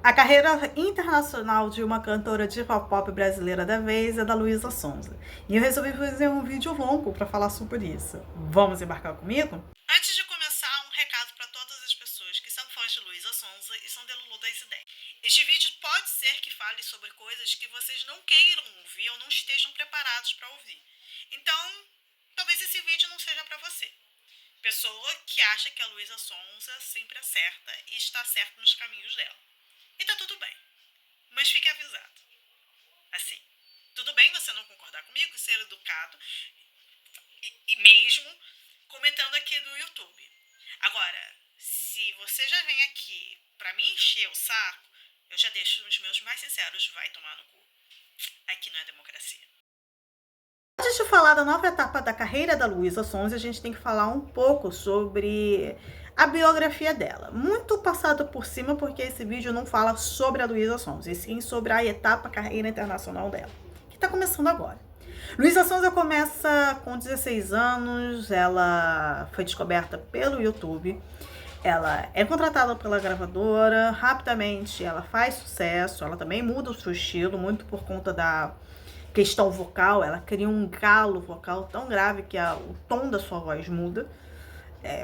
A carreira internacional de uma cantora de pop brasileira da vez é da Luísa Sonza. E eu resolvi fazer um vídeo longo para falar sobre isso. Vamos embarcar comigo? Antes de começar, um recado para todas as pessoas que são fãs de Luísa Sonza e são delulu das ideias. Este vídeo pode ser que fale sobre coisas que vocês não queiram ouvir ou não estejam preparados para ouvir. Então, talvez esse vídeo não seja para você. Pessoa que acha que a Luísa Sonza sempre acerta e está certa nos caminhos dela. E tá tudo bem, mas fique avisado. Assim, tudo bem você não concordar comigo, ser educado e mesmo comentando aqui no YouTube. Agora, se você já vem aqui pra me encher o saco, eu já deixo os meus mais sinceros, vai tomar no cu. Aqui não é democracia. Antes de falar da nova etapa da carreira da Luísa Sonza, a gente tem que falar um pouco sobre a biografia dela. Muito passado por cima, porque esse vídeo não fala sobre a Luísa Sonza, e sim sobre a etapa carreira internacional dela, que está começando agora. Luísa Sonza começa com 16 anos, ela foi descoberta pelo YouTube, ela é contratada pela gravadora, rapidamente ela faz sucesso, ela também muda o seu estilo, muito por conta da questão vocal, ela cria um galo vocal tão grave que o tom da sua voz muda.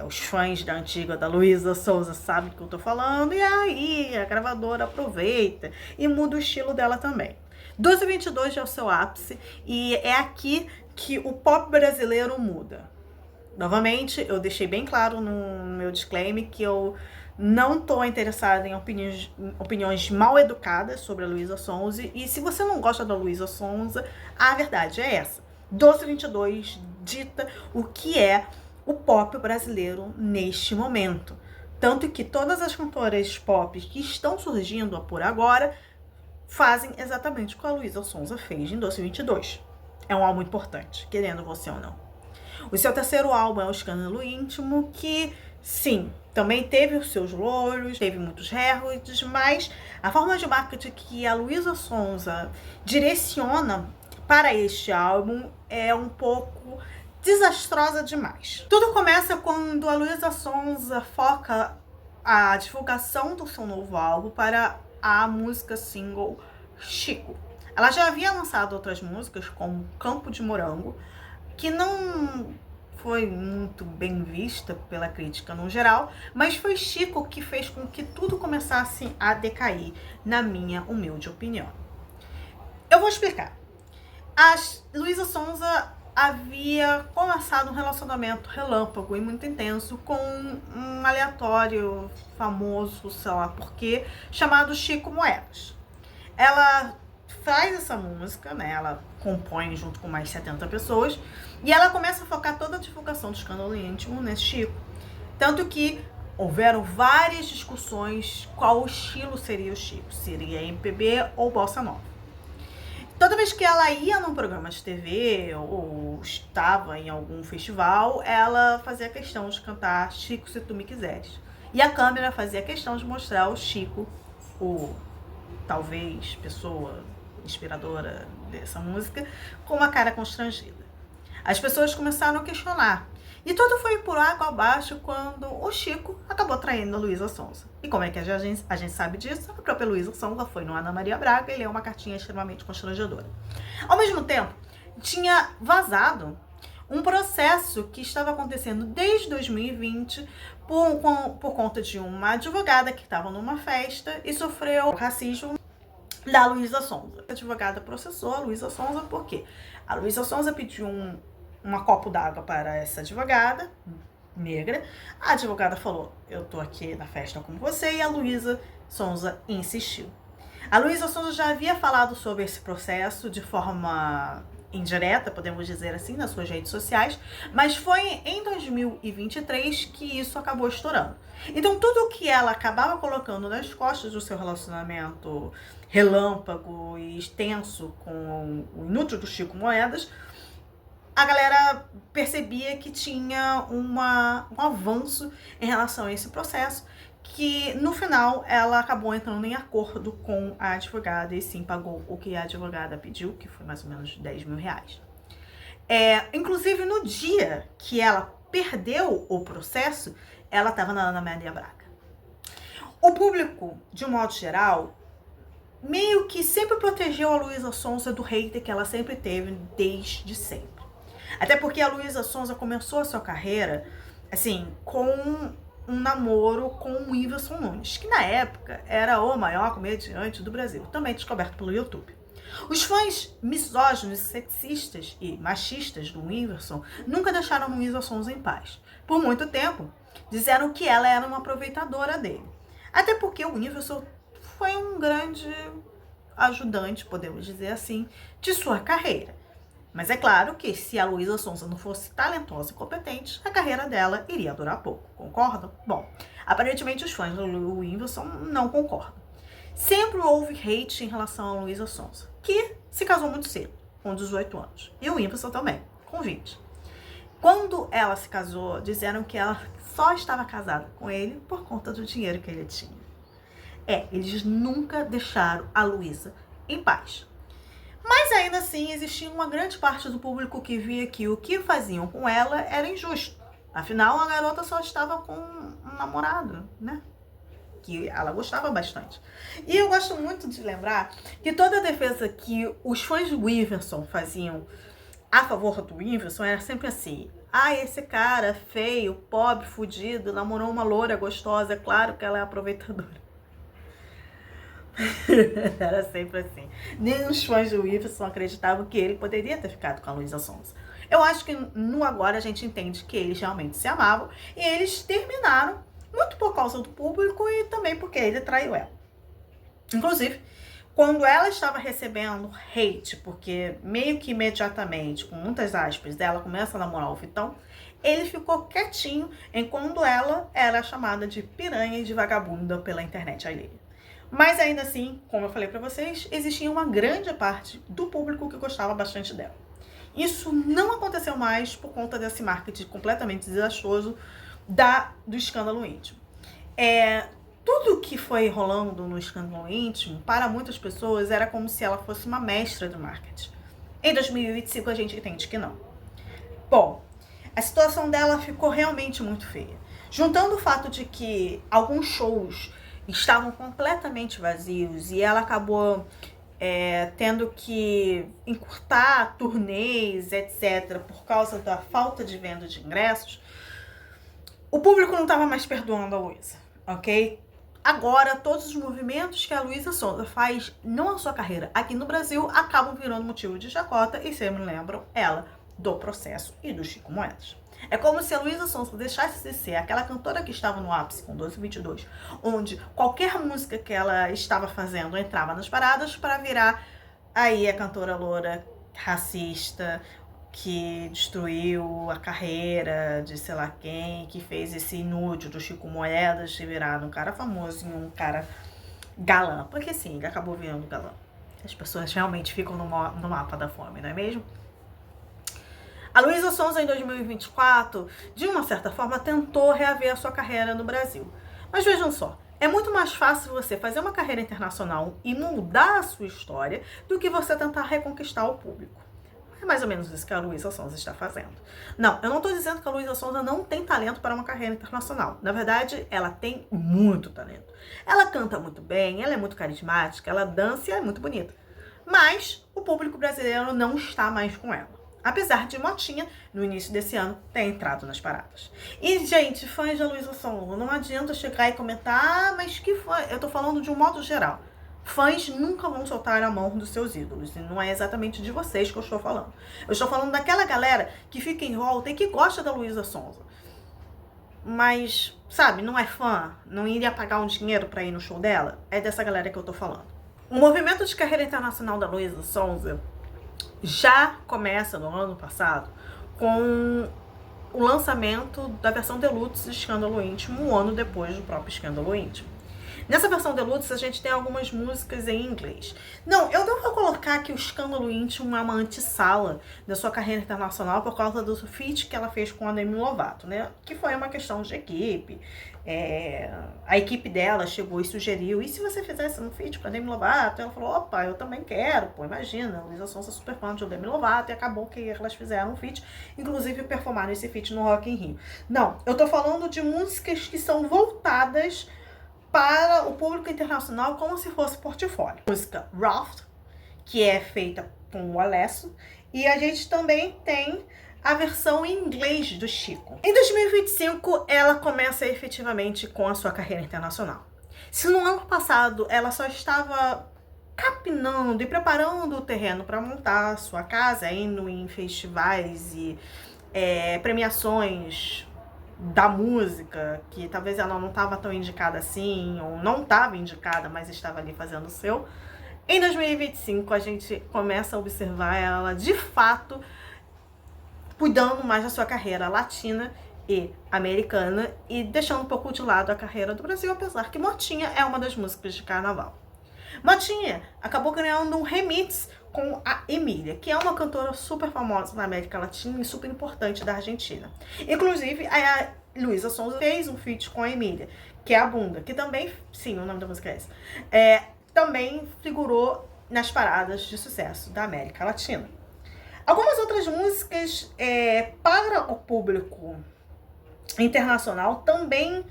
Os fãs da antiga da Luísa Sonza sabem do que eu tô falando, e aí a gravadora aproveita e muda o estilo dela também. 1222 é o seu ápice, e é aqui que o pop brasileiro muda. Novamente, eu deixei bem claro no meu disclaimer que eu não tô interessada em opiniões mal educadas sobre a Luísa Sonza, e se você não gosta da Luísa Sonza, a verdade é essa. 1222 dita o que é o pop brasileiro neste momento. Tanto que todas as cantoras pop que estão surgindo por agora fazem exatamente o que a Luísa Sonza fez em 2022. É um álbum importante, querendo você ou não. O seu terceiro álbum é o Escândalo Íntimo, que, sim, também teve os seus louros, teve muitos recordes, mas a forma de marketing que a Luísa Sonza direciona para este álbum é um pouco desastrosa demais. Tudo começa quando a Luísa Sonza foca a divulgação do seu novo álbum para a música single Chico. Ela já havia lançado outras músicas, como Campo de Morango, que não foi muito bem vista pela crítica no geral, mas foi Chico que fez com que tudo começasse a decair, na minha humilde opinião. Eu vou explicar. A Luísa Sonza havia começado um relacionamento relâmpago e muito intenso com um aleatório, famoso, sei lá porquê, chamado Chico Moedas. Ela faz essa música, né? Ela compõe junto com mais 70 pessoas e ela começa a focar toda a divulgação do Escândalo Íntimo nesse Chico. Tanto que houveram várias discussões qual estilo seria o Chico, seria MPB ou Bossa Nova. Toda vez que ela ia num programa de TV ou estava em algum festival, ela fazia questão de cantar Chico, Se Tu Me Quiseres. E a câmera fazia questão de mostrar o Chico, talvez pessoa inspiradora dessa música, com uma cara constrangida. As pessoas começaram a questionar. E tudo foi por água abaixo quando o Chico acabou traindo a Luísa Sonza. E como é que a gente sabe disso? A própria Luísa Sonza foi no Ana Maria Braga e leu uma cartinha extremamente constrangedora. Ao mesmo tempo, tinha vazado um processo que estava acontecendo desde 2020 por conta de uma advogada que estava numa festa e sofreu racismo da Luísa Sonza. A advogada processou a Luísa Sonza porque a Luísa Sonza pediu uma copo d'água para essa advogada negra. A advogada falou: eu tô aqui na festa com você, e a Luísa Sonza insistiu. A Luísa Sonza já havia falado sobre esse processo de forma indireta, podemos dizer assim, nas suas redes sociais, mas foi em 2023 que isso acabou estourando. Então tudo que ela acabava colocando nas costas do seu relacionamento relâmpago e extenso com o inútil do Chico Moedas, a galera percebia que tinha um avanço em relação a esse processo, que no final ela acabou entrando em acordo com a advogada e sim pagou o que a advogada pediu, que foi mais ou menos 10 mil reais. Inclusive no dia que ela perdeu o processo, ela estava na Ana Maria Braga. O público, de um modo geral, meio que sempre protegeu a Luísa Sonza do hater que ela sempre teve desde sempre. Até porque a Luísa Sonza começou a sua carreira, assim, com um namoro com o Whindersson Nunes, que na época era o maior comediante do Brasil, também descoberto pelo YouTube. Os fãs misóginos, sexistas e machistas do Whindersson nunca deixaram a Luísa Sonza em paz. Por muito tempo, disseram que ela era uma aproveitadora dele. Até porque o Whindersson foi um grande ajudante, podemos dizer assim, de sua carreira. Mas é claro que se a Luísa Sonza não fosse talentosa e competente, a carreira dela iria durar pouco, concordam? Bom, aparentemente os fãs do Whindersson não concordam. Sempre houve hate em relação a Luísa Sonza, que se casou muito cedo, com 18 anos. E o Whindersson também, com 20. Quando ela se casou, disseram que ela só estava casada com ele por conta do dinheiro que ele tinha. Eles nunca deixaram a Luísa em paz. Mas ainda assim, existia uma grande parte do público que via que o que faziam com ela era injusto. Afinal, a garota só estava com um namorado, né? Que ela gostava bastante. E eu gosto muito de lembrar que toda a defesa que os fãs do Whindersson faziam a favor do Whindersson era sempre assim: esse cara feio, pobre, fudido, namorou uma loura gostosa, é claro que ela é aproveitadora. Era sempre assim. Nem os fãs do Whindersson acreditavam que ele poderia ter ficado com a Luísa Sonza. Eu acho que no agora a gente entende que eles realmente se amavam e eles terminaram muito por causa do público e também porque ele traiu ela. Inclusive, quando ela estava recebendo hate, porque meio que imediatamente, com muitas aspas, ela começa a namorar o Vitão, ele ficou quietinho enquanto ela era chamada de piranha e de vagabunda pela internet alheia. Mas ainda assim, como eu falei pra vocês, existia uma grande parte do público que gostava bastante dela. Isso não aconteceu mais por conta desse marketing completamente desastroso do escândalo íntimo. Tudo que foi rolando no escândalo íntimo, para muitas pessoas, era como se ela fosse uma mestra do marketing. Em 2025, a gente entende que não. Bom, a situação dela ficou realmente muito feia. Juntando o fato de que alguns shows estavam completamente vazios e ela acabou tendo que encurtar turnês, etc., por causa da falta de venda de ingressos, o público não estava mais perdoando a Luísa, ok? Agora, todos os movimentos que a Luísa Sonza faz, não a sua carreira aqui no Brasil, acabam virando motivo de chacota e sempre lembram ela do processo e do Chico Moedas. É como se a Luísa Sonza deixasse de ser aquela cantora que estava no ápice com 1222, onde qualquer música que ela estava fazendo entrava nas paradas, para virar aí a cantora loura racista, que destruiu a carreira de sei lá quem, que fez esse inútil do Chico Moedas de virar um cara famoso e um cara galã. Porque sim, ele acabou virando galã. As pessoas realmente ficam no mapa da fome, não é mesmo? A Luísa Sonza, em 2024, de uma certa forma, tentou reaver a sua carreira no Brasil. Mas vejam só, é muito mais fácil você fazer uma carreira internacional e mudar a sua história do que você tentar reconquistar o público. É mais ou menos isso que a Luísa Sonza está fazendo. Não, eu não estou dizendo que a Luísa Sonza não tem talento para uma carreira internacional. Na verdade, ela tem muito talento. Ela canta muito bem, ela é muito carismática, ela dança e é muito bonita. Mas o público brasileiro não está mais com ela. Apesar de Motinha, no início desse ano, ter entrado nas paradas. E, gente, fãs da Luísa Sonza, não adianta chegar e comentar, mas que fã? Eu tô falando de um modo geral. Fãs nunca vão soltar a mão dos seus ídolos, e não é exatamente de vocês que eu estou falando. Eu estou falando daquela galera que fica em volta e que gosta da Luísa Sonza. Mas, sabe, não é fã, não iria pagar um dinheiro para ir no show dela. É dessa galera que eu tô falando. O movimento de carreira internacional da Luísa Sonza já começa no ano passado com o lançamento da versão Deluxe de Escândalo Íntimo, um ano depois do próprio Escândalo Íntimo. Nessa versão Deluxe a gente tem algumas músicas em inglês. Não, eu não vou colocar que o Escândalo Íntimo é uma antessala da sua carreira internacional por causa do feat que ela fez com a Demi Lovato, né? Que foi uma questão de equipe. A equipe dela chegou e sugeriu: e se você fizesse um feat com a Demi Lovato? Ela falou: opa, eu também quero. Pô, imagina, a Luísa Sonza é super fã de Demi Lovato, e acabou que elas fizeram um feat, inclusive performaram esse feat no Rock in Rio. Não, eu tô falando de músicas que são voltadas para o público internacional como se fosse portfólio. A música Raft, que é feita com o Alesso, e a gente também tem a versão em inglês do Chico. Em 2025, ela começa efetivamente com a sua carreira internacional. Se no ano passado ela só estava capinando e preparando o terreno para montar a sua casa, indo em festivais e premiações da música, que talvez ela não estava tão indicada assim, ou não estava indicada, mas estava ali fazendo o seu. Em 2025, a gente começa a observar ela, de fato, cuidando mais da sua carreira latina e americana e deixando um pouco de lado a carreira do Brasil, apesar que Motinha é uma das músicas de carnaval. Motinha acabou ganhando um remix com a Emília, que é uma cantora super famosa na América Latina e super importante da Argentina. Inclusive, a Luísa Sonza fez um feat com a Emília, que é a Bunda, que também, sim, o nome da música é esse, também figurou nas paradas de sucesso da América Latina. Algumas outras músicas para o público internacional também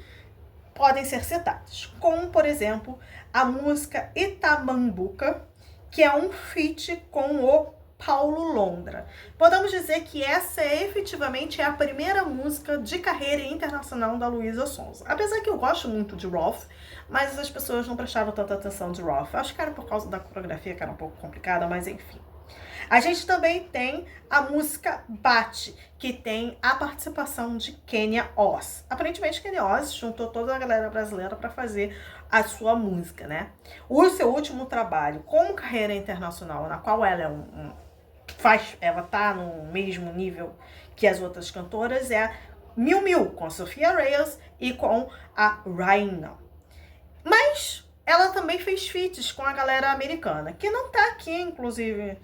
podem ser citadas, como, por exemplo, a música Itamambuca, que é um feat com o Paulo Londra. Podemos dizer que essa efetivamente é a primeira música de carreira internacional da Luísa Sonza. Apesar que eu gosto muito de Roth, mas as pessoas não prestaram tanta atenção de Roth. Acho que era por causa da coreografia, que era um pouco complicada, mas enfim. A gente também tem a música Bate, que tem a participação de Kenya Oz. Aparentemente, Kenya Oz juntou toda a galera brasileira para fazer a sua música, né? O seu último trabalho como carreira internacional, na qual ela ela tá no mesmo nível que as outras cantoras, é Miu Miu, com a Sofia Reyes e com a Raina. Mas ela também fez feats com a galera americana, que não tá aqui, inclusive,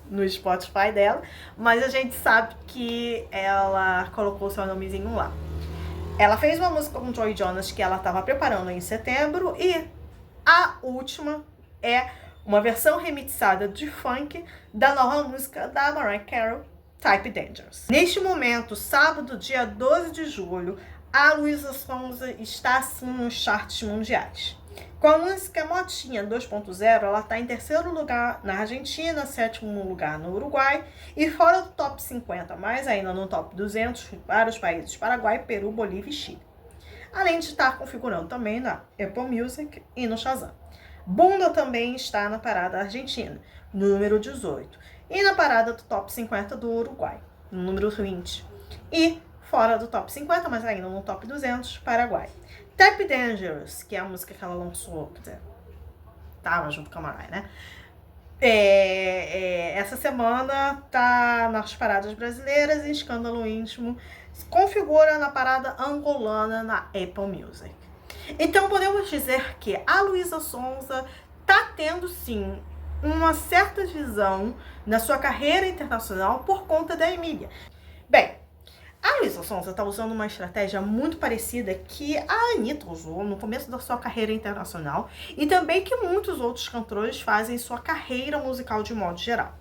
no Spotify dela, mas a gente sabe que ela colocou seu nomezinho lá. Ela fez uma música com Joy Jonas que ela estava preparando em setembro, e a última é uma versão remixada de funk da nova música da Mariah Carey, Type Dangerous. Neste momento, sábado, dia 12 de julho, a Luísa Sonza está assim nos charts mundiais. Com a música Motinha 2.0, ela está em terceiro lugar na Argentina, sétimo lugar no Uruguai e fora do top 50, mas ainda no top 200 para os países Paraguai, Peru, Bolívia e Chile. Além de estar configurando também na Apple Music e no Shazam. Bunda também está na parada argentina, número 18, e na parada do top 50 do Uruguai, no número 20. E fora do top 50, mas ainda no top 200, Paraguai. Type Dangerous, que é a música que ela lançou, quer dizer, tava junto com a Mariah, né? Essa semana tá nas paradas brasileiras e Escândalo Íntimo configura na parada angolana na Apple Music. Então podemos dizer que a Luísa Sonza tá tendo sim uma certa visão na sua carreira internacional por conta da Emília. Bem, a Luísa Sonza está usando uma estratégia muito parecida que a Anitta usou no começo da sua carreira internacional e também que muitos outros cantores fazem em sua carreira musical de modo geral.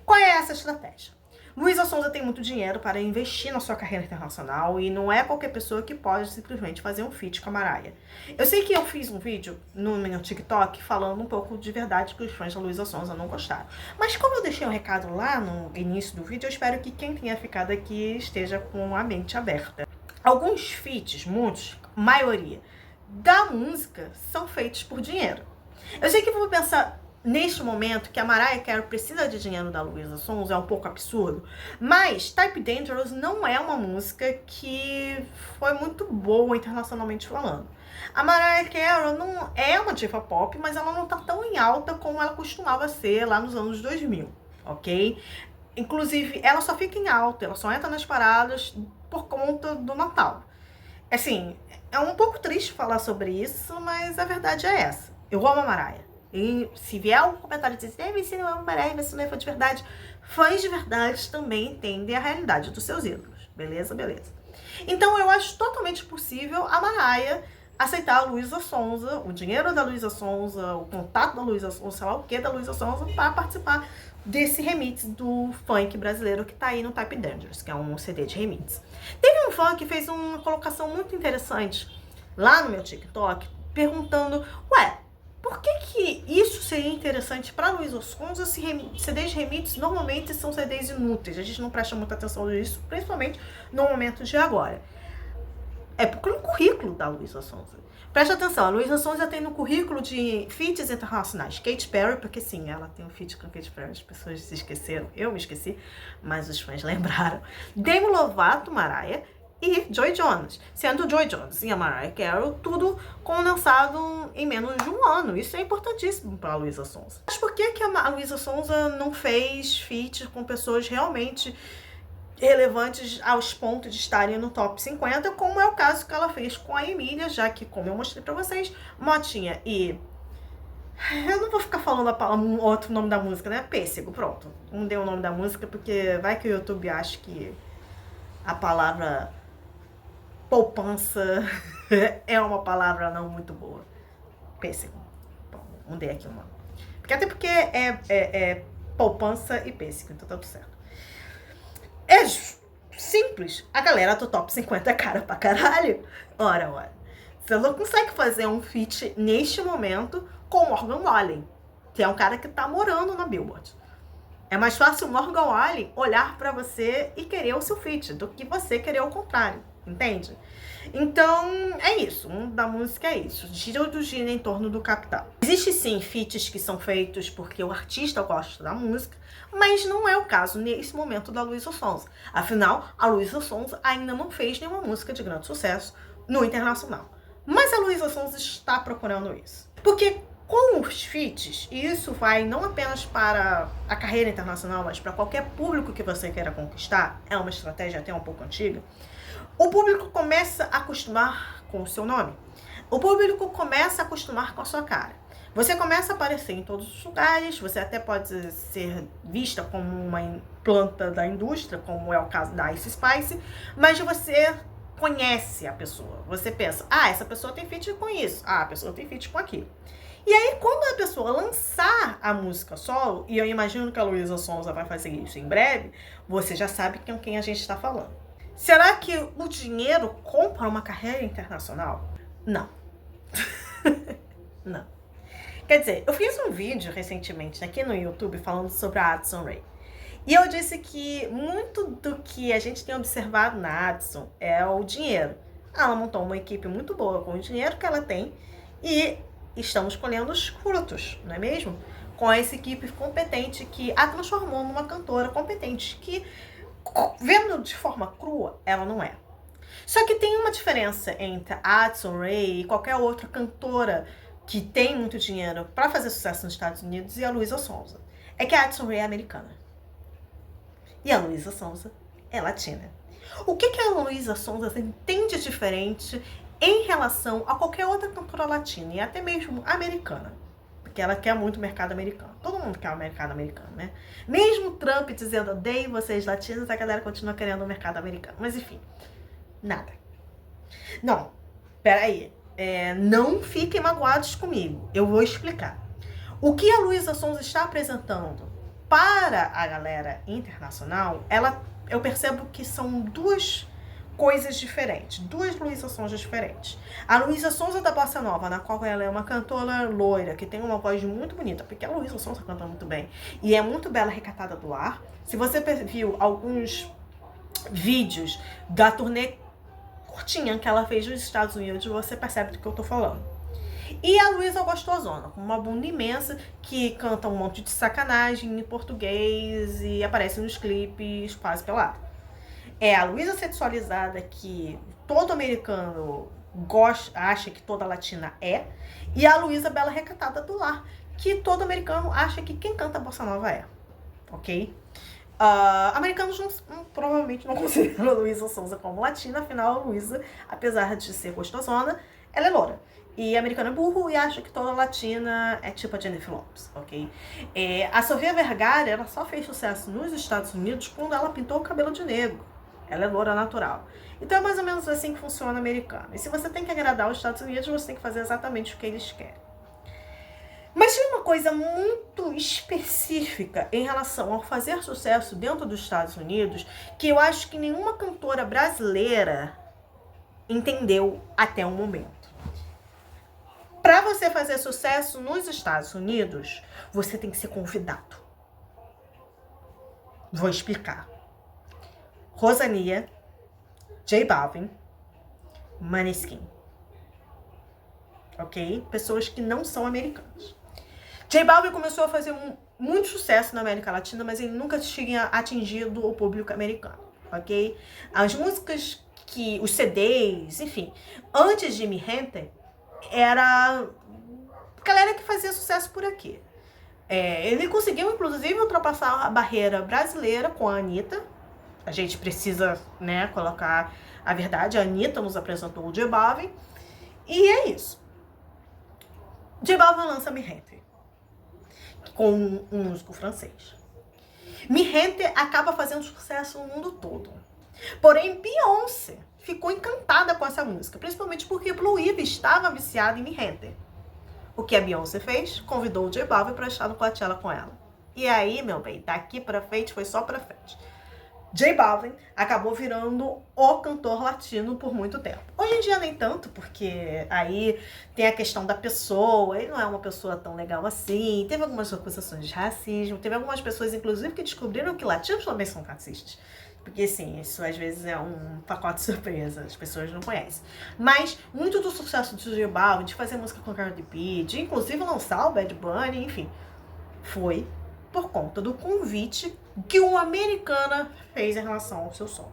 Qual é essa estratégia? Luísa Sonza tem muito dinheiro para investir na sua carreira internacional e não é qualquer pessoa que pode simplesmente fazer um feat com a Mariah. Eu sei que eu fiz um vídeo no meu TikTok falando um pouco de verdade que os fãs da Luísa Sonza não gostaram. Mas como eu deixei um recado lá no início do vídeo, eu espero que quem tenha ficado aqui esteja com a mente aberta. Alguns feats, muitos, maioria, da música são feitos por dinheiro. Eu sei que vou pensar neste momento que a Mariah Carey precisa de dinheiro da Luísa Sonza, é um pouco absurdo, mas Type Dangerous não é uma música que foi muito boa internacionalmente falando. A Mariah Carey não é uma diva pop, mas ela não tá tão em alta como ela costumava ser lá nos anos 2000, ok? Inclusive, ela só fica em alta, ela só entra nas paradas por conta do Natal. Assim, é um pouco triste falar sobre isso, mas a verdade é essa. Eu amo a Mariah. E se vier algum comentário dizendo que você não é uma Mariah, mas você não é fã de verdade, fãs de verdade também entendem a realidade dos seus ídolos. Beleza? Beleza. Então eu acho totalmente possível a Mariah aceitar a Luísa Sonza, o dinheiro da Luísa Sonza, o contato da Luísa Sonza, sei lá o que da Luísa Sonza, para participar desse remix do funk brasileiro que tá aí no Type Dangerous, que é um CD de remix. Teve um fã que fez uma colocação muito interessante lá no meu TikTok perguntando, ué, por que que isso seria interessante para Luísa Sonza se CDs remix normalmente são CDs inúteis? A gente não presta muita atenção nisso, principalmente no momento de agora. É porque no currículo da Luísa Sonza. Presta atenção, a Luísa Sonza tem no currículo de feats internacionais Katy Perry, porque sim, ela tem um feat com Katy Perry, as pessoas se esqueceram, eu me esqueci, mas os fãs lembraram. Demi Lovato, Mariah e Joy Jonas, sendo Joy Jonas e a Mariah Carey tudo condensado em menos de um ano. Isso é importantíssimo para a Luísa Sonza. Mas por que que a Luísa Sonza não fez feat com pessoas realmente relevantes aos pontos de estarem no top 50, como é o caso que ela fez com a Emília, já que, como eu mostrei pra vocês, Motinha e... eu não vou ficar falando um outro nome da música, né? Pêssego, pronto. Não dei o nome da música, porque vai que o YouTube acha que a palavra poupança é uma palavra não muito boa. Pêssego. Bom, não dei aqui o nome. Até porque é poupança e pêssego, então tá tudo certo. É simples. A galera do top 50 é cara pra caralho. Ora. Você não consegue fazer um feat neste momento com o Morgan Wallen, que é um cara que tá morando na Billboard. É mais fácil o Morgan Wallen olhar pra você e querer o seu feat do que você querer o contrário. Entende? Então, é isso. O mundo da música é isso. Gira em torno do capital. Existe sim feats que são feitos porque o artista gosta da música, mas não é o caso nesse momento da Luísa Sonza. Afinal, a Luísa Sonza ainda não fez nenhuma música de grande sucesso no internacional. Mas a Luísa Sonza está procurando isso. Porque com os feats, e isso vai não apenas para a carreira internacional, mas para qualquer público que você queira conquistar, é uma estratégia até um pouco antiga, o público começa a acostumar com o seu nome. O público começa a acostumar com a sua cara. Você começa a aparecer em todos os lugares, você até pode ser vista como uma planta da indústria, como é o caso da Ice Spice, mas você conhece a pessoa. Você pensa, essa pessoa tem feat com isso, a pessoa tem feat com aquilo. E aí, quando a pessoa lançar a música solo, e eu imagino que a Luísa Sonza vai fazer isso em breve, você já sabe com quem a gente está falando. Será que o dinheiro compra uma carreira internacional? Não. Não. Quer dizer, eu fiz um vídeo recentemente aqui no YouTube falando sobre a Addison Rae. E eu disse que muito do que a gente tem observado na Addison é o dinheiro. Ela montou uma equipe muito boa com o dinheiro que ela tem e estamos colhendo os frutos, não é mesmo? Com essa equipe competente que a transformou numa cantora competente que, vendo de forma crua, ela não é. Só que tem uma diferença entre a Addison Rae e qualquer outra cantora que tem muito dinheiro para fazer sucesso nos Estados Unidos e a Luísa Sonza. É que a Addison Rae é americana. E a Luísa Sonza é latina. O que a Luísa Sonza entende diferente em relação a qualquer outra cantora latina e até mesmo americana? Porque ela quer muito o mercado americano. Todo mundo quer o mercado americano, né? Mesmo Trump dizendo odeio vocês latinos, a galera continua querendo o mercado americano. Mas enfim, nada. Não, peraí. Não fiquem magoados comigo. Eu vou explicar. O que a Luísa Sonza está apresentando para a galera internacional, eu percebo que são duas coisas diferentes, duas Luísa Sonza diferentes. A Luísa Sonza da Bossa Nova, na qual ela é uma cantora loira, que tem uma voz muito bonita, porque a Luísa Sonza canta muito bem, e é muito bela recatada do ar. Se você viu alguns vídeos da turnê curtinha que ela fez nos Estados Unidos, você percebe do que eu tô falando. E a Luísa gostosona, com uma bunda imensa, que canta um monte de sacanagem em português e aparece nos clipes quase pelada. É a Luísa sexualizada que todo americano acha que toda latina é, e a Luísa bela recatada do lar, que todo americano acha que quem canta bossa nova é, ok? Americanos provavelmente não consideram a Luísa Sonza como latina, afinal a Luísa, apesar de ser gostosona, ela é loura. E americano é burro e acha que toda latina é tipo a Jennifer Lopez, ok? A Sofia Vergara, ela só fez sucesso nos Estados Unidos quando ela pintou o cabelo de negro. Ela é loura natural. Então é mais ou menos assim que funciona o americano. E se você tem que agradar os Estados Unidos, você tem que fazer exatamente o que eles querem. Mas tem uma coisa muito específica em relação ao fazer sucesso dentro dos Estados Unidos que eu acho que nenhuma cantora brasileira entendeu até o momento. Para você fazer sucesso nos Estados Unidos, você tem que ser convidado. Vou explicar. Rosalía, J Balvin, Maneskin. Ok? Pessoas que não são americanas. J Balvin começou a fazer muito sucesso na América Latina, mas ele nunca tinha atingido o público americano. Ok? As músicas os CDs, enfim, antes de Mi Gente, era galera que fazia sucesso por aqui. Ele conseguiu, inclusive, ultrapassar a barreira brasileira com a Anitta. A gente precisa, né, colocar a verdade. A Anitta nos apresentou o J Balvin. E é isso. J Balvin lança Mi Gente, com um músico francês. Mi Gente acaba fazendo sucesso no mundo todo. Porém, Beyoncé ficou encantada com essa música, principalmente porque Blue Ivy estava viciada em Mi Gente. O que a Beyoncé fez? Convidou o J Balvin para estar no Coachella com ela. E aí, meu bem, daqui pra frente foi só pra frente. J Balvin acabou virando o cantor latino por muito tempo. Hoje em dia nem tanto, porque aí tem a questão da pessoa, ele não é uma pessoa tão legal assim, teve algumas acusações de racismo, teve algumas pessoas, inclusive, que descobriram que latinos também são racistas. Porque, sim, isso às vezes é um pacote surpresa, as pessoas não conhecem. Mas muito do sucesso do J Balvin, de fazer música com Cardi B, de inclusive lançar o Bad Bunny, enfim, foi por conta do convite que uma americana fez em relação ao seu som.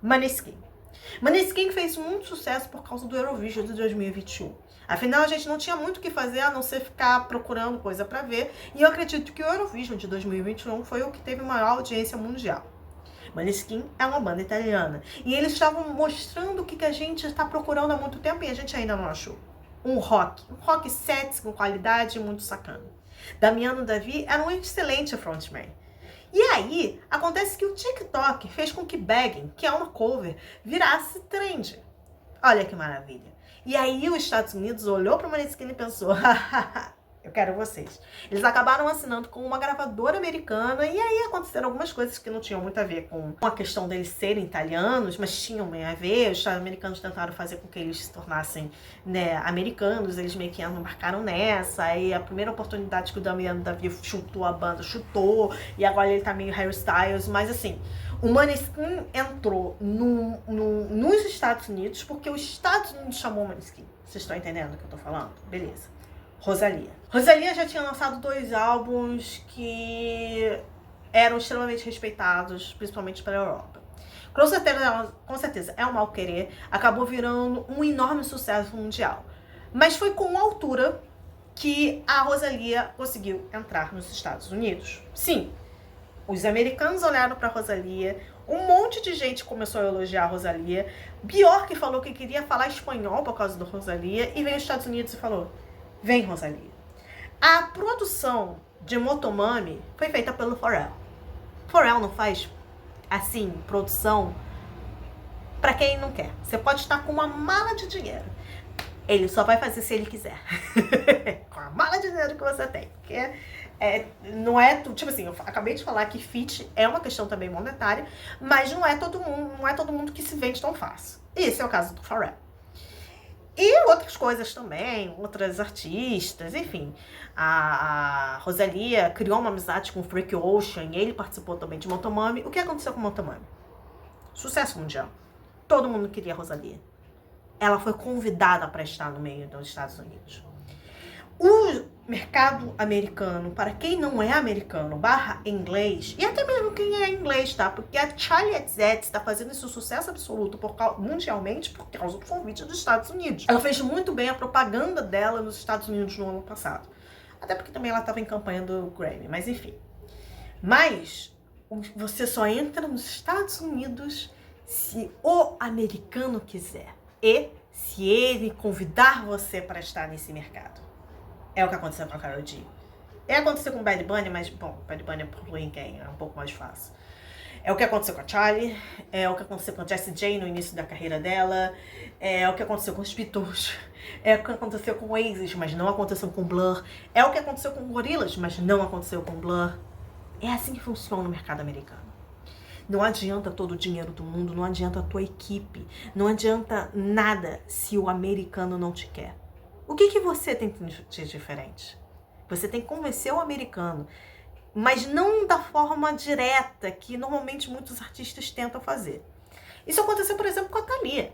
Maneskin. Maneskin fez muito sucesso por causa do Eurovision de 2021. Afinal, a gente não tinha muito o que fazer a não ser ficar procurando coisa pra ver. E eu acredito que o Eurovision de 2021 foi o que teve maior audiência mundial. Maneskin é uma banda italiana. E eles estavam mostrando o que a gente está procurando há muito tempo e a gente ainda não achou. Um rock sexy, com qualidade e muito sacana. Damiano Davi era um excelente frontman. E aí, acontece que o TikTok fez com que Begging, que é uma cover, virasse trend. Olha que maravilha. E aí os Estados Unidos olhou para o Maneskin e pensou, eu quero vocês. Eles acabaram assinando com uma gravadora americana e aí aconteceram algumas coisas que não tinham muito a ver com a questão deles serem italianos, mas tinham bem a ver. Os Estados americanos tentaram fazer com que eles se tornassem, né, americanos, eles meio que embarcaram nessa. Aí a primeira oportunidade que o Damiano Davi chutou a banda, chutou, e agora ele tá meio Harry Styles, mas assim, o Maneskin entrou nos Estados Unidos porque os Estados Unidos chamou o Maneskin. Vocês estão entendendo o que eu tô falando? Beleza. Rosalía. Rosalía já tinha lançado 2 álbuns que eram extremamente respeitados, principalmente pela Europa. Com certeza, É o Mal Querer acabou virando um enorme sucesso mundial. Mas foi com altura que a Rosalía conseguiu entrar nos Estados Unidos. Sim, os americanos olharam para a Rosalía, um monte de gente começou a elogiar a Rosalía, Bjork falou que queria falar espanhol por causa da Rosalía, e veio os Estados Unidos e falou, vem, Rosalía. A produção de Motomami foi feita pelo Pharrell. Pharrell não faz, assim, produção pra quem não quer. Você pode estar com uma mala de dinheiro. Ele só vai fazer se ele quiser. Com a mala de dinheiro que você tem. Porque não é, tipo assim, eu acabei de falar que fit é uma questão também monetária, mas não é todo mundo que se vende tão fácil. Esse é o caso do Pharrell. E outras coisas também, outras artistas, enfim. A Rosalía criou uma amizade com o Frank Ocean e ele participou também de Motomami. O que aconteceu com Motomami? Sucesso mundial. Todo mundo queria a Rosalía. Ela foi convidada para estar no meio dos Estados Unidos. O mercado americano, para quem não é americano, barra inglês, e até mesmo quem é inglês, tá? Porque a Charli XCX está fazendo esse sucesso absoluto mundialmente por causa do convite dos Estados Unidos. Ela fez muito bem a propaganda dela nos Estados Unidos no ano passado. Até porque também ela estava em campanha do Grammy, mas enfim. Mas você só entra nos Estados Unidos se o americano quiser. E se ele convidar você para estar nesse mercado. É o que aconteceu com a Karol G. Aconteceu com o Bad Bunny, mas, bom, Bad Bunny é por ninguém, é um pouco mais fácil. É o que aconteceu com a Charli, é o que aconteceu com a Jessie J no início da carreira dela, é o que aconteceu com os Beatles, é o que aconteceu com o Oasis, mas não aconteceu com Blur, é o que aconteceu com o Gorillaz, mas não aconteceu com Blur. É assim que funciona o mercado americano. Não adianta todo o dinheiro do mundo, não adianta a tua equipe, não adianta nada se o americano não te quer. O que você tem de diferente? Você tem que convencer o americano, mas não da forma direta que normalmente muitos artistas tentam fazer. Isso aconteceu, por exemplo, com a Thalia.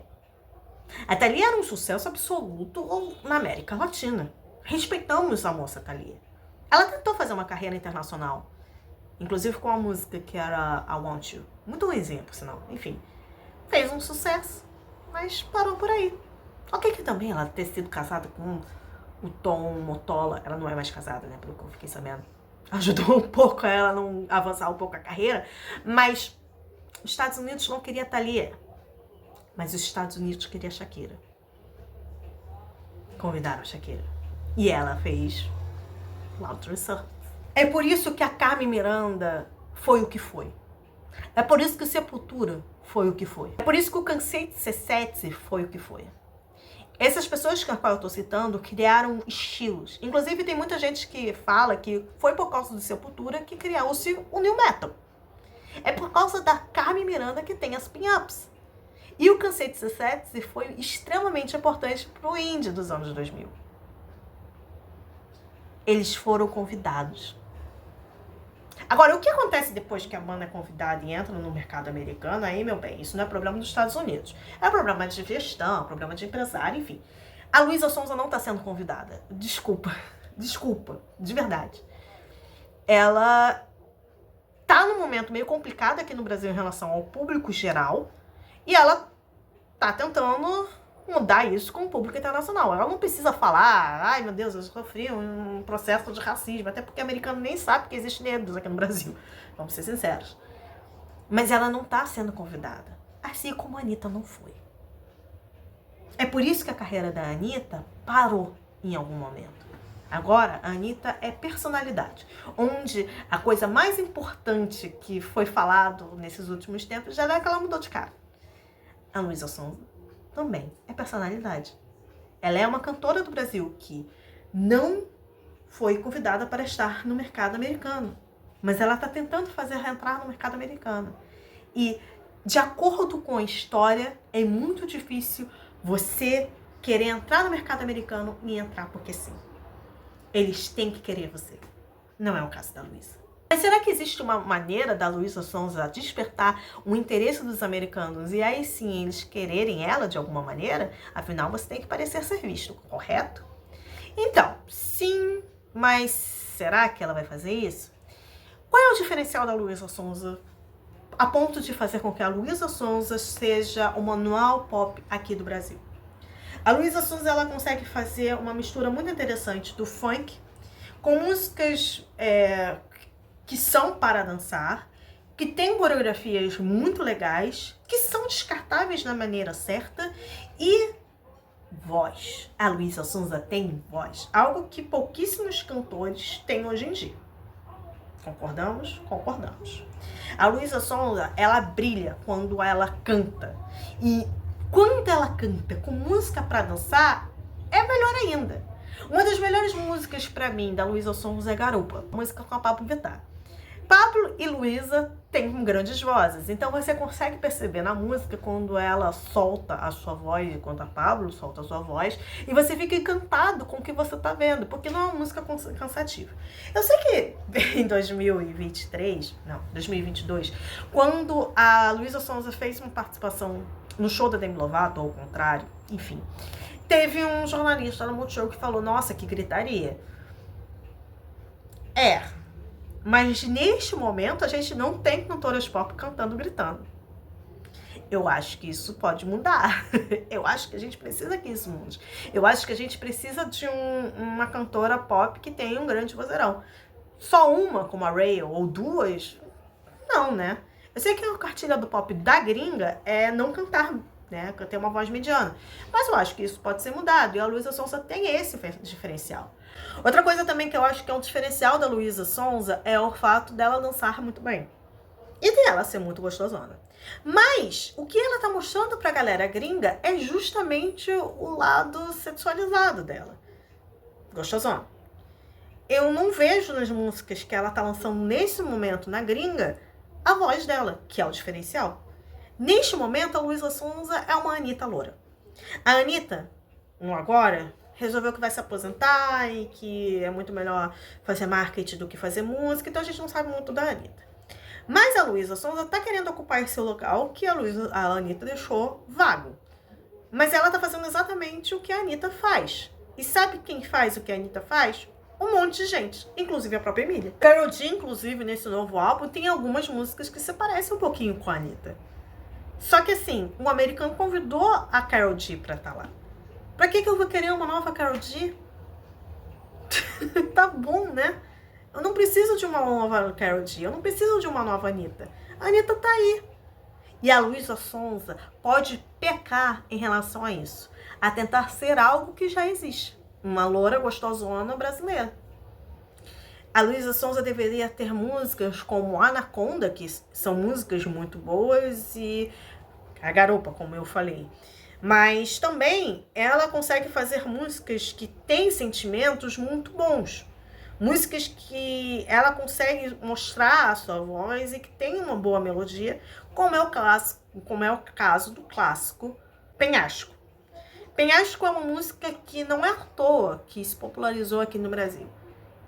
A Thalia era um sucesso absoluto na América Latina. Respeitamos a moça Thalia. Ela tentou fazer uma carreira internacional, inclusive com a música que era I Want You. Muito ruimzinha, por sinal. Enfim, fez um sucesso, mas parou por aí. Ok que também ela ter sido casada com o Tom Motola, ela não é mais casada, né, pelo que eu fiquei sabendo. Ajudou um pouco a ela a não avançar um pouco a carreira, mas os Estados Unidos não queria a Thalia, mas os Estados Unidos queria a Shakira. Convidaram a Shakira. E ela fez Loud Research. É por isso que a Carmen Miranda foi o que foi. É por isso que o Sepultura foi o que foi. É por isso que o Cansei de Ser Sexy foi o que foi. Essas pessoas que eu estou citando criaram estilos. Inclusive, tem muita gente que fala que foi por causa do Sepultura que criou-se o New Metal. É por causa da Carmen Miranda que tem as pin-ups. E o Cansei de Ser Sexy foi extremamente importante para o indie dos anos 2000. Eles foram convidados. Agora, o que acontece depois que a banda é convidada e entra no mercado americano, aí, meu bem, isso não é problema dos Estados Unidos. É problema de gestão, problema de empresário, enfim. A Luísa Sonza não está sendo convidada. Desculpa, de verdade. Ela tá num momento meio complicado aqui no Brasil em relação ao público geral e ela tá tentando mudar isso com o público internacional. Ela não precisa falar, ai meu Deus, eu sofri um processo de racismo, até porque o americano nem sabe que existe negros aqui no Brasil, vamos ser sinceros. Mas ela não tá sendo convidada, assim como a Anitta não foi. É por isso que a carreira da Anitta parou em algum momento. Agora, a Anitta é personalidade, onde a coisa mais importante que foi falado nesses últimos tempos já é que ela mudou de cara. A Luísa Sonza também é personalidade. Ela é uma cantora do Brasil que não foi convidada para estar no mercado americano, mas ela está tentando fazer ela entrar no mercado americano. E, de acordo com a história, é muito difícil você querer entrar no mercado americano e entrar porque sim. Eles têm que querer você. Não é o caso da Luísa. Mas será que existe uma maneira da Luísa Sonza despertar o interesse dos americanos e aí sim eles quererem ela de alguma maneira? Afinal, você tem que parecer ser visto, correto? Então, sim, mas será que ela vai fazer isso? Qual é o diferencial da Luísa Sonza a ponto de fazer com que a Luísa Sonza seja o manual pop aqui do Brasil? A Luísa Sonza, ela consegue fazer uma mistura muito interessante do funk com músicas que são para dançar, que tem coreografias muito legais, que são descartáveis na maneira certa e voz. A Luísa Sonza tem voz, algo que pouquíssimos cantores têm hoje em dia. Concordamos? Concordamos. A Luísa Sonza, ela brilha quando ela canta. E quando ela canta com música para dançar, é melhor ainda. Uma das melhores músicas para mim da Luísa Sonza é Garupa, música com a Pablo Vittar. Pablo e Luísa têm grandes vozes, então você consegue perceber na música quando ela solta a sua voz, quando a Pablo solta a sua voz, e você fica encantado com o que você tá vendo, porque não é uma música cansativa. Eu sei que em 2022, quando a Luísa Sonza fez uma participação no show da Demi Lovato, ou ao contrário, enfim, teve um jornalista no Multishow que falou, nossa, que gritaria. Mas neste momento a gente não tem cantoras pop cantando, gritando. Eu acho que isso pode mudar. Eu acho que a gente precisa que isso mude. Eu acho que a gente precisa de uma cantora pop que tenha um grande vozeirão. Só uma, como a Ray, ou duas? Não, né? Eu sei que a cartilha do pop da gringa é não cantar, né? Ter uma voz mediana. Mas eu acho que isso pode ser mudado. E a Luísa Sonza tem esse diferencial. Outra coisa também que eu acho que é um diferencial da Luísa Sonza é o fato dela dançar muito bem. E dela ser muito gostosona. Mas o que ela tá mostrando pra galera gringa é justamente o lado sexualizado dela. Gostosona. Eu não vejo nas músicas que ela tá lançando nesse momento na gringa a voz dela, que é o diferencial. Neste momento, a Luísa Sonza é uma Anitta loura. A Anitta, agora, resolveu que vai se aposentar e que é muito melhor fazer marketing do que fazer música, então a gente não sabe muito da Anitta. Mas a Luísa Sonza tá querendo ocupar esse local que a Anitta deixou vago. Mas ela tá fazendo exatamente o que a Anitta faz. E sabe quem faz o que a Anitta faz? Um monte de gente, inclusive a própria Emília. Karol G, inclusive, nesse novo álbum, tem algumas músicas que se parecem um pouquinho com a Anitta. Só que assim, um americano convidou a Karol G pra estar lá. Pra que eu vou querer uma nova Karol G? Tá bom, né? Eu não preciso de uma nova Karol G, eu não preciso de uma nova Anitta. A Anitta tá aí. E a Luísa Sonza pode pecar em relação a isso, a tentar ser algo que já existe. Uma loura gostosona brasileira. A Luísa Sonza deveria ter músicas como Anaconda, que são músicas muito boas, e A Garopa, como eu falei. Mas também ela consegue fazer músicas que têm sentimentos muito bons. Músicas que ela consegue mostrar a sua voz e que tem uma boa melodia, como é o caso do clássico Penhasco. Penhasco é uma música que não é à toa que se popularizou aqui no Brasil.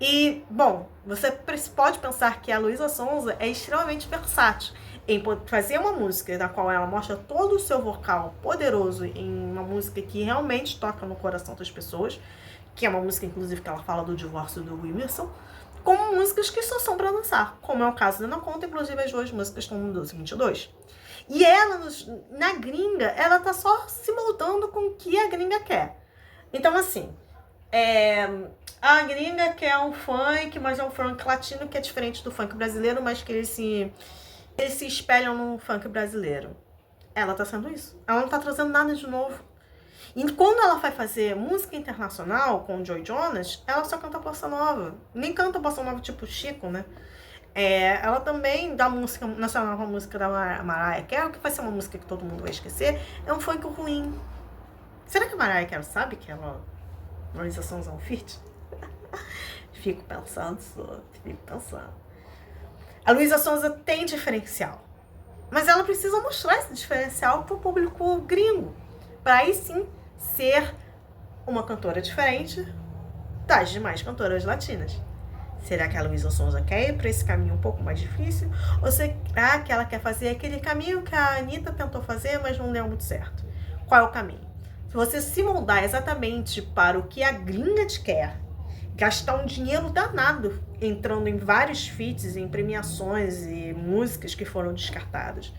E, bom, você pode pensar que a Luísa Sonza é extremamente versátil em fazer uma música na qual ela mostra todo o seu vocal poderoso em uma música que realmente toca no coração das pessoas, que é uma música, inclusive, que ela fala do divórcio do Whindersson, como músicas que só são pra dançar, como é o caso da Anaconda, inclusive as duas músicas estão no 1222. E ela, na gringa, ela tá só se moldando com o que a gringa quer. Então, assim, a gringa quer um funk, mas é um funk latino que é diferente do funk brasileiro, mas que eles se espelham no funk brasileiro. Ela tá sendo isso. Ela não tá trazendo nada de novo. E quando ela vai fazer música internacional com o Joy Jonas, ela só canta bossa nova. Nem canta bossa nova tipo Chico, né? Ela também dá música, nessa nova música da Mariah Carey, que vai ser uma música que todo mundo vai esquecer, é um funk ruim. Será que a Mariah Carey sabe que ela Luísa Sonza é um feat? Fico pensando. A Luísa Sonza tem diferencial, mas ela precisa mostrar esse diferencial pro público gringo, para aí sim ser uma cantora diferente das demais cantoras latinas. Será que a Luísa Sonza quer ir para esse caminho um pouco mais difícil? Ou será que ela quer fazer aquele caminho que a Anitta tentou fazer, mas não deu muito certo? Qual é o caminho? Se você se moldar exatamente para o que a gringa te quer, gastar um dinheiro danado entrando em vários feats, em premiações e músicas que foram descartadas,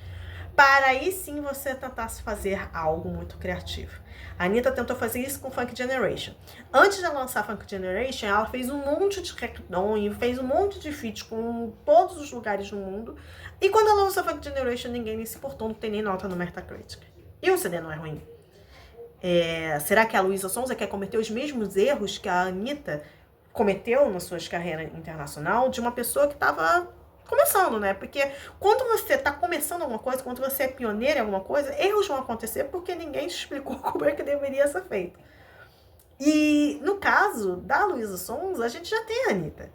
para aí sim você tentar se fazer algo muito criativo. A Anitta tentou fazer isso com Funk Generation. Antes de lançar Funk Generation, ela fez um monte de reggaeton e fez um monte de feats com todos os lugares do mundo. E quando ela lançou Funk Generation, ninguém nem se importou, não tem nem nota no Metacritic. E o CD não é ruim. Será que a Luísa Sonza quer cometer os mesmos erros que a Anitta cometeu na sua carreira internacional de uma pessoa que estava começando, né? Porque quando você tá começando alguma coisa, quando você é pioneiro em alguma coisa, erros vão acontecer porque ninguém te explicou como é que deveria ser feito. E no caso da Luísa Sonza, a gente já tem a Anitta.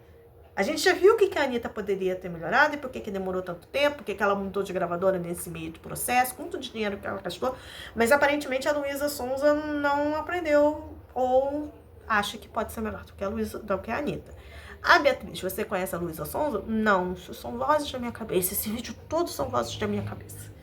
A gente já viu o que a Anitta poderia ter melhorado e por que demorou tanto tempo, por que ela mudou de gravadora nesse meio do processo, quanto dinheiro que ela gastou. Mas aparentemente a Luísa Sonza não aprendeu ou acha que pode ser melhor do que a Anitta. A Beatriz, você conhece a Luísa Sonza? Não, são vozes da minha cabeça. Esse vídeo todos são vozes da minha cabeça.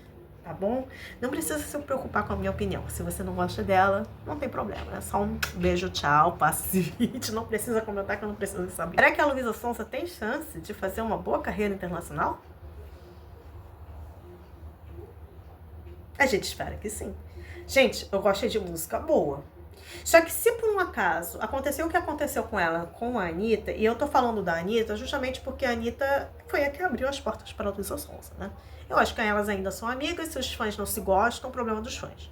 Tá bom? Não precisa se preocupar com a minha opinião. Se você não gosta dela, não tem problema. É só um beijo, tchau, passa esse vídeo. Não precisa comentar que eu não preciso saber. Será que a Luísa Sonza tem chance de fazer uma boa carreira internacional? A gente espera que sim. Gente, eu gosto de música boa. Só que se por um acaso aconteceu o que aconteceu com ela, com a Anitta, e eu tô falando da Anitta justamente porque a Anitta foi a que abriu as portas para a Luísa Sonza, né? Eu acho que elas ainda são amigas, se os fãs não se gostam, é o problema dos fãs.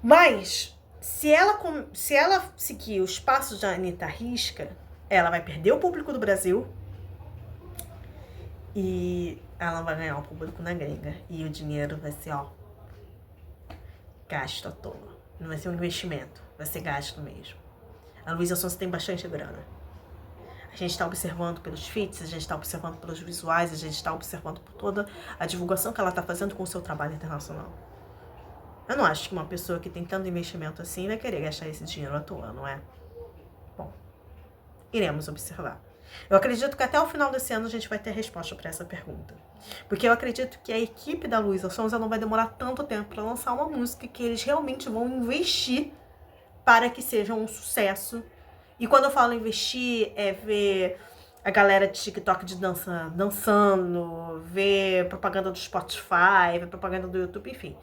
Mas, se ela seguir os passos da Anitta à risca, ela vai perder o público do Brasil e ela vai ganhar o público na gringa. E o dinheiro vai ser, gasto à toa. Não vai ser um investimento, vai ser gasto mesmo. A Luísa Sonza tem bastante grana. A gente está observando pelos feats, a gente está observando pelos visuais, a gente está observando por toda a divulgação que ela está fazendo com o seu trabalho internacional. Eu não acho que uma pessoa que tem tanto investimento assim vai querer gastar esse dinheiro à toa, não é? Bom, iremos observar. Eu acredito que até o final desse ano a gente vai ter resposta para essa pergunta. Porque eu acredito que a equipe da Luísa Sonza não vai demorar tanto tempo para lançar uma música que eles realmente vão investir para que seja um sucesso. E quando eu falo investir, é ver a galera de TikTok de dançando, ver propaganda do Spotify, ver propaganda do YouTube, enfim.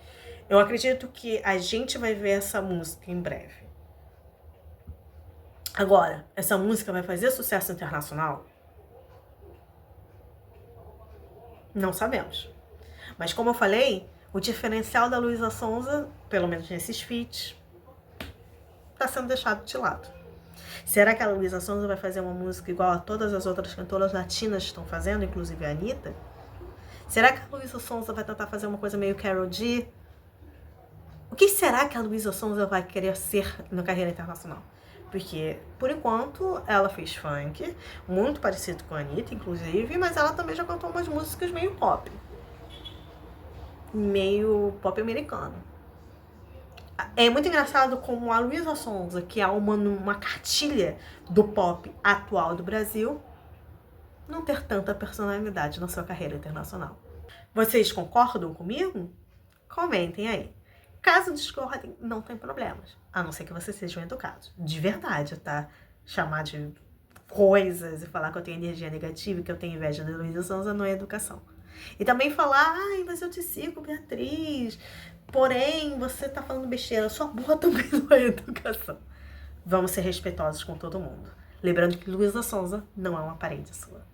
Eu acredito que a gente vai ver essa música em breve. Agora, essa música vai fazer sucesso internacional? Não sabemos. Mas como eu falei, o diferencial da Luísa Sonza, pelo menos nesses feats, está sendo deixado de lado. Será que a Luísa Sonza vai fazer uma música igual a todas as outras cantoras latinas estão fazendo, inclusive a Anitta? Será que a Luísa Sonza vai tentar fazer uma coisa meio Karol G? O que será que a Luísa Sonza vai querer ser na carreira internacional? Porque, por enquanto, ela fez funk, muito parecido com a Anitta, inclusive, mas ela também já cantou umas músicas meio pop. Meio pop americano. É muito engraçado como a Luísa Sonza, que é uma cartilha do pop atual do Brasil, não ter tanta personalidade na sua carreira internacional. Vocês concordam comigo? Comentem aí. Caso discordem, não tem problemas. A não ser que vocês sejam educados. De verdade, tá? Chamar de coisas e falar que eu tenho energia negativa e que eu tenho inveja da Luísa Sonza não é educação. E também falar, ai, mas eu te sigo, Beatriz. Porém, você tá falando besteira. Sua burra também não é educação. Vamos ser respeitosos com todo mundo. Lembrando que Luísa Sonza não é uma parede sua.